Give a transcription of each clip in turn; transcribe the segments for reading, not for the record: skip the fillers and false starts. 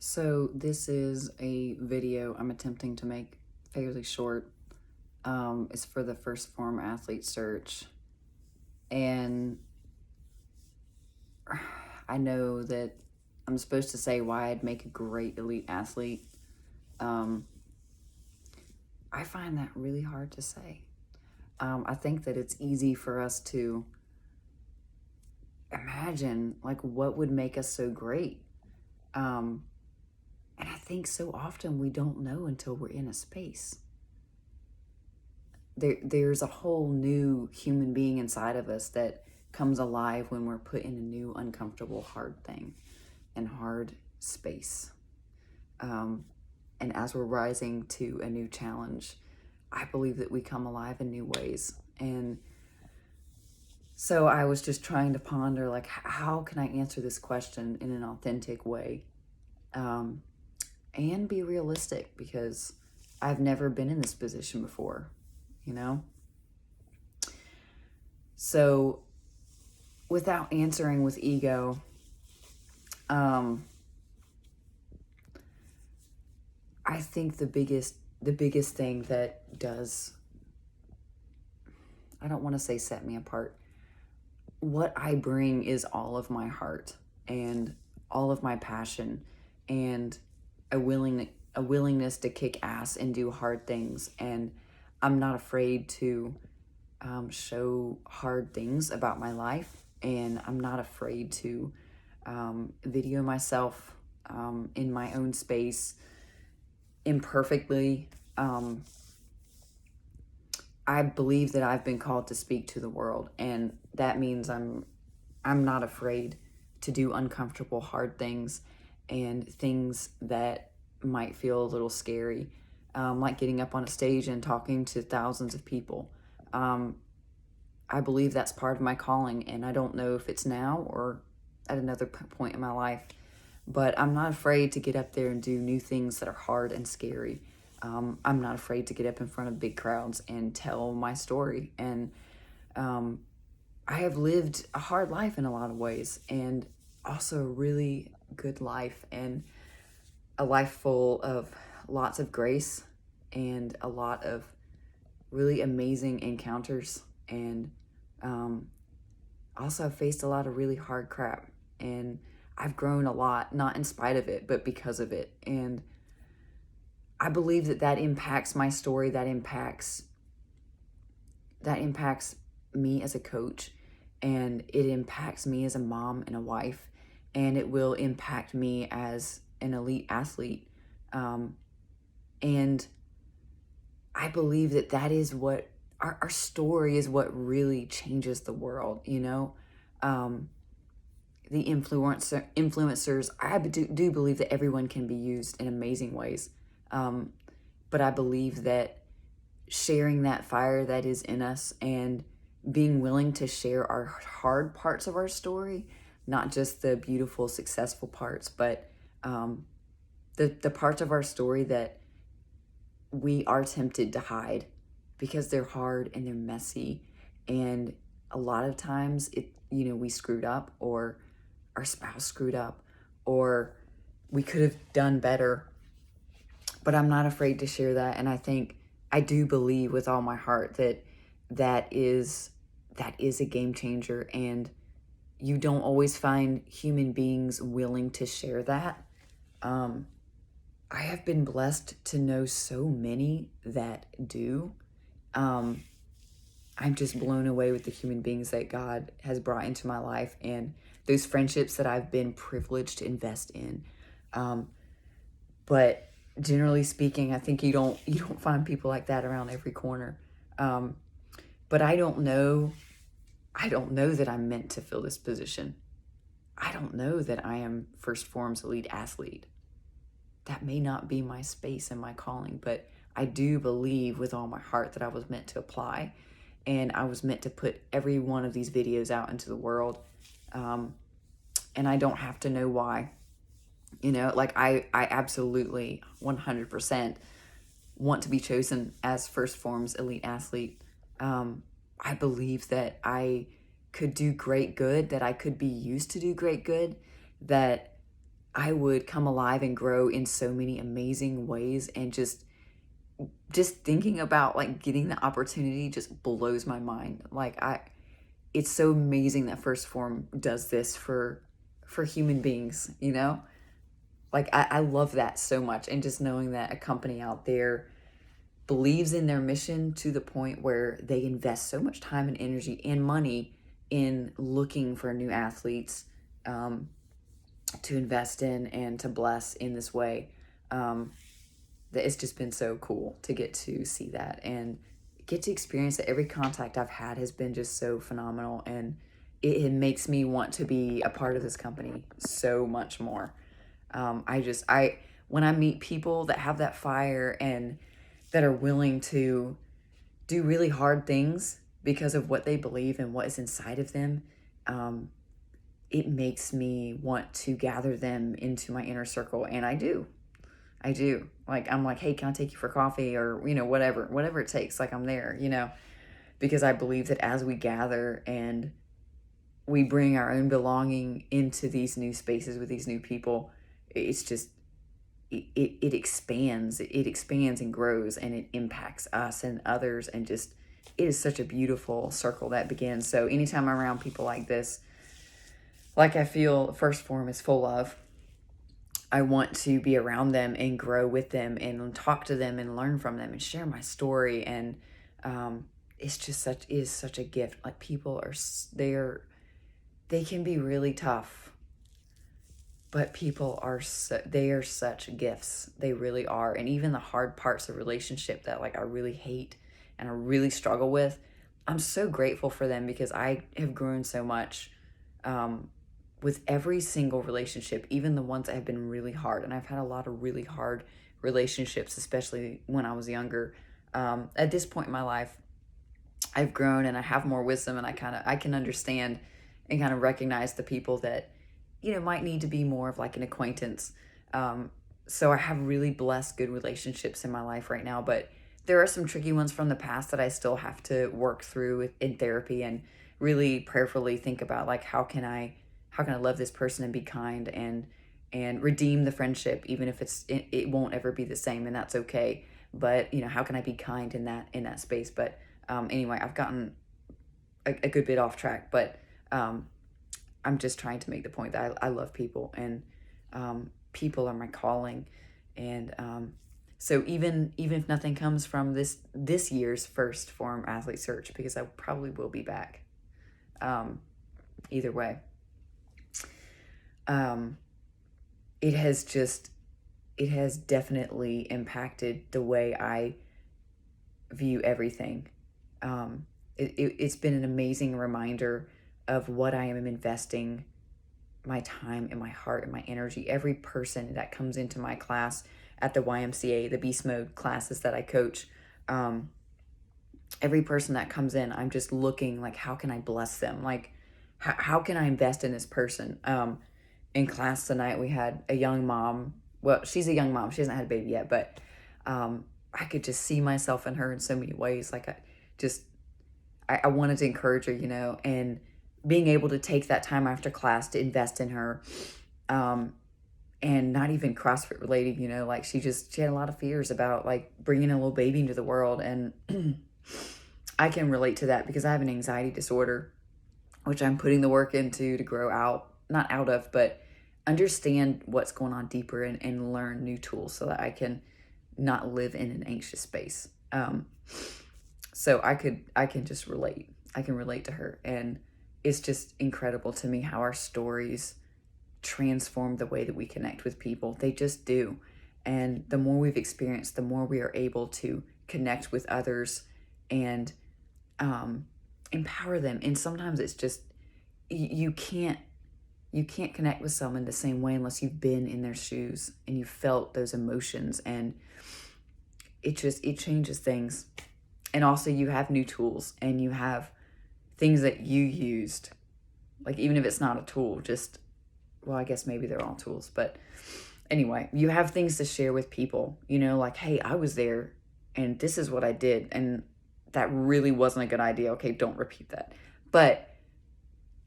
So this is a video I'm attempting to make fairly short. It's for the 1stphorm athlete search. And I know that I'm supposed to say why I'd make a great elite athlete. Um, I find that really hard to say. I think that it's easy for us to imagine like what would make us so great. Um, and I think so often we don't know until we're in a space. There's a whole new human being inside of us that comes alive when we're put in a new uncomfortable hard thing and hard space. And as we're rising to a new challenge, I believe that we come alive in new ways. And so I was just trying to ponder, like, how can I answer this question in an authentic way, and be realistic, because I've never been in this position before, you know? So without answering with ego, I think the biggest thing that does, I don't want to say set me apart. What I bring is all of my heart and all of my passion and a willingness to kick ass and do hard things. And I'm not afraid to show hard things about my life, and I'm not afraid to video myself in my own space imperfectly. I believe that I've been called to speak to the world, and that means I'm not afraid to do uncomfortable, hard things and things that might feel a little scary, like getting up on a stage and talking to thousands of people. I believe that's part of my calling, and I don't know if it's now or at another point in my life, but I'm not afraid to get up there and do new things that are hard and scary. I'm not afraid to get up in front of big crowds and tell my story. And I have lived a hard life in a lot of ways, and also a really good life, and a life full of lots of grace and a lot of really amazing encounters. And also I've faced a lot of really hard crap, and I've grown a lot, not in spite of it, but because of it. And I believe that impacts my story, that impacts me as a coach, and it impacts me as a mom and a wife, and it will impact me as an elite athlete. And I believe that is what our story is, what really changes the world, you know? The influencers, I do believe that everyone can be used in amazing ways. But I believe that sharing that fire that is in us and being willing to share our hard parts of our story, not just the beautiful, successful parts, but the parts of our story that we are tempted to hide because they're hard and they're messy. And a lot of times we screwed up, or our spouse screwed up, or we could have done better. But I'm not afraid to share that. And I do believe with all my heart that is a game changer. And you don't always find human beings willing to share that. I have been blessed to know so many that do. I'm just blown away with the human beings that God has brought into my life, and those friendships that I've been privileged to invest in. But generally speaking, I think you don't find people like that around every corner. But I don't know that I'm meant to fill this position. I don't know that I am 1stphorm's elite athlete. That may not be my space and my calling, but I do believe with all my heart that I was meant to apply, and I was meant to put every one of these videos out into the world. And I don't have to know why. Like I absolutely 100% want to be chosen as 1stphorm's elite athlete. I believe that I could do great good, that I could be used to do great good, that I would come alive and grow in so many amazing ways. And just thinking about like getting the opportunity just blows my mind. Like it's so amazing that First Form does this for human beings, you know? Like I love that so much. And just knowing that a company out there believes in their mission to the point where they invest so much time and energy and money in looking for new athletes to invest in and to bless in this way. That it's just been so cool to get to see that and get to experience it. Every contact I've had has been just so phenomenal, and it makes me want to be a part of this company so much more. When I meet people that have that fire and that are willing to do really hard things because of what they believe and what is inside of them, it makes me want to gather them into my inner circle. And I do. Like, I'm like, hey, can I take you for coffee? Or, whatever it takes. Like, I'm there, because I believe that as we gather and we bring our own belonging into these new spaces with these new people, it's just, it expands and grows, and it impacts us and others. And just, it is such a beautiful circle that begins. So anytime I'm around people like this, like I feel First Form is full of, I want to be around them and grow with them and talk to them and learn from them and share my story. And it's just such a gift. Like, people they can be really tough, but people they are such gifts. They really are. And even the hard parts of relationship that like I really hate and I really struggle with, I'm so grateful for them, because I have grown so much with every single relationship, even the ones that have been really hard. And I've had a lot of really hard relationships, especially when I was younger. At this point in my life, I've grown and I have more wisdom, and I can understand and kind of recognize the people that, might need to be more of like an acquaintance. So I have really blessed, good relationships in my life right now, but there are some tricky ones from the past that I still have to work through in therapy, and really prayerfully think about, like, how can I love this person and be kind and redeem the friendship, even if it won't ever be the same, and that's okay. But how can I be kind in that space? But anyway, I've gotten a good bit off track, but I'm just trying to make the point that I love people, and people are my calling. And so even if nothing comes from this year's First Form Athlete Search, because I probably will be back, either way, it has definitely impacted the way I view everything. It's been an amazing reminder of what I am investing my time and my heart and my energy. Every person that comes into my class at the YMCA, the Beast Mode classes that I coach, every person that comes in, I'm just looking like, how can I bless them? Like, how can I invest in this person? In class tonight, we had a young mom. Well, she's a young mom. She hasn't had a baby yet, but I could just see myself in her in so many ways. Like, I wanted to encourage her, and being able to take that time after class to invest in her, and not even CrossFit related, like she had a lot of fears about like bringing a little baby into the world. And I can relate to that, because I have an anxiety disorder, which I'm putting the work into to grow not out of, but understand what's going on deeper, and learn new tools so that I can not live in an anxious space. So I can just relate. I can relate to her, and it's just incredible to me how our stories transform the way that we connect with people. They just do. And the more we've experienced, the more we are able to connect with others and empower them. And sometimes it's just, you can't connect with someone the same way unless you've been in their shoes and you've felt those emotions, and it changes things. And also, you have new tools, and you have things that you used, like, even if it's not a tool, well, I guess maybe they're all tools, but anyway, you have things to share with people, like, hey, I was there and this is what I did, and that really wasn't a good idea. Okay, don't repeat that. But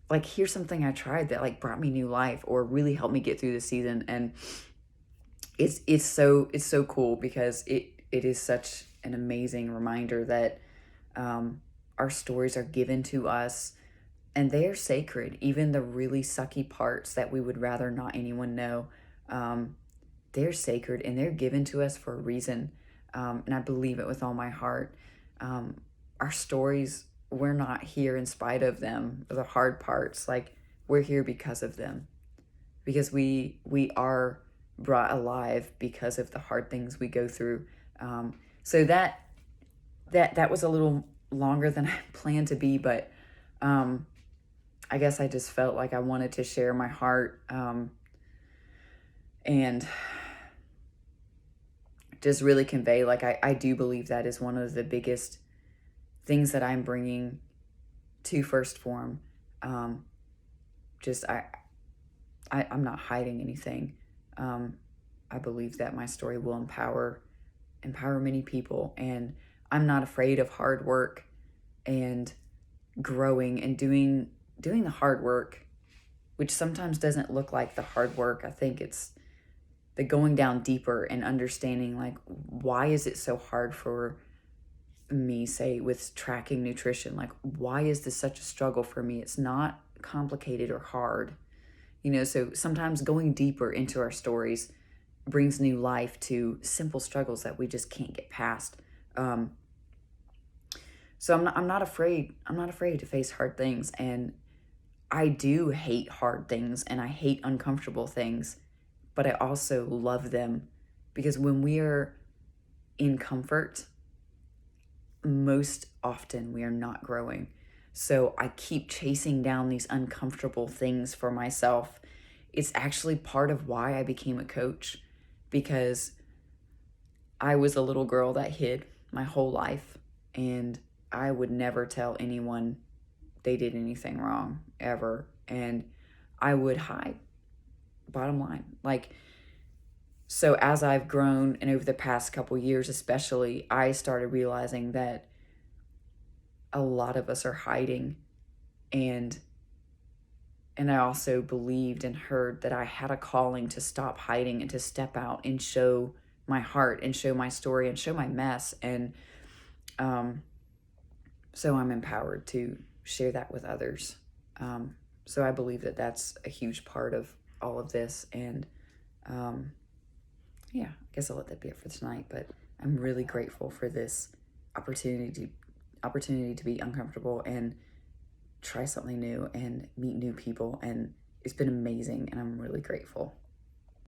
like, here's something I tried that like brought me new life or really helped me get through the season. And it's so cool because it is such an amazing reminder that our stories are given to us and they are sacred. Even the really sucky parts that we would rather not anyone know, they're sacred and they're given to us for a reason. And I believe it with all my heart. Our stories, we're not here in spite of them, the hard parts. Like, we're here because of them, because we are brought alive because of the hard things we go through. So that was a little longer than I planned to be, but I guess I just felt like I wanted to share my heart, and just really convey, like, I do believe that is one of the biggest things that I'm bringing to 1stphorm. Just I'm not hiding anything. I believe that my story will empower many people, and I'm not afraid of hard work and growing and doing the hard work, which sometimes doesn't look like the hard work. I think it's the going down deeper and understanding, like, why is it so hard for me, say, with tracking nutrition? Like, why is this such a struggle for me? It's not complicated or hard, so sometimes going deeper into our stories brings new life to simple struggles that we just can't get past. So I'm not afraid. I'm not afraid to face hard things, and I do hate hard things and I hate uncomfortable things, but I also love them, because when we are in comfort, most often we are not growing. So I keep chasing down these uncomfortable things for myself. It's actually part of why I became a coach, because I was a little girl that hid my whole life, and I would never tell anyone they did anything wrong, ever. And I would hide, bottom line. Like, so as I've grown, and over the past couple years especially, I started realizing that a lot of us are hiding, and I also believed and heard that I had a calling to stop hiding and to step out and show my heart and show my story and show my mess. And so I'm empowered to share that with others. So I believe that that's a huge part of all of this. And yeah, I guess I'll let that be it for tonight. But I'm really grateful for this opportunity to be uncomfortable and try something new and meet new people. And it's been amazing, and I'm really grateful.